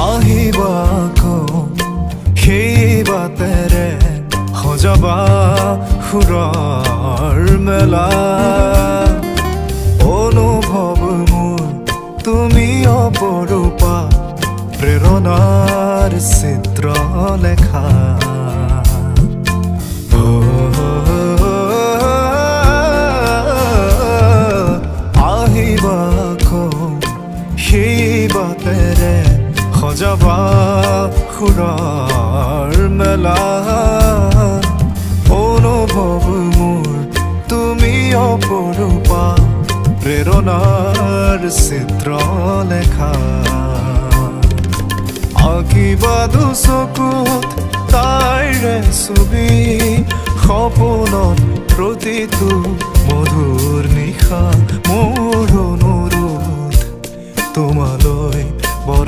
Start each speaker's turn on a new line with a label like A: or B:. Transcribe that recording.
A: আহিবা সেই বাটেৰে সজাবা সুৰৰ মেলা অনুভৱ মোৰ তুমি অপৰূপা প্ৰেৰণাৰ চিত্ৰ লেখা আহিবা সেই বাটেৰে সজাবা সুৰৰ মেলা অনুভৱ মোৰ তুমি অপৰূপা প্ৰেৰণাৰ চিত্ৰ লেখা আঁকিবা দুচকুত তাইৰে ছবি সপোনত প্ৰতিটো মধুৰ নিশা মোৰ অনুৰোধ তোমালৈ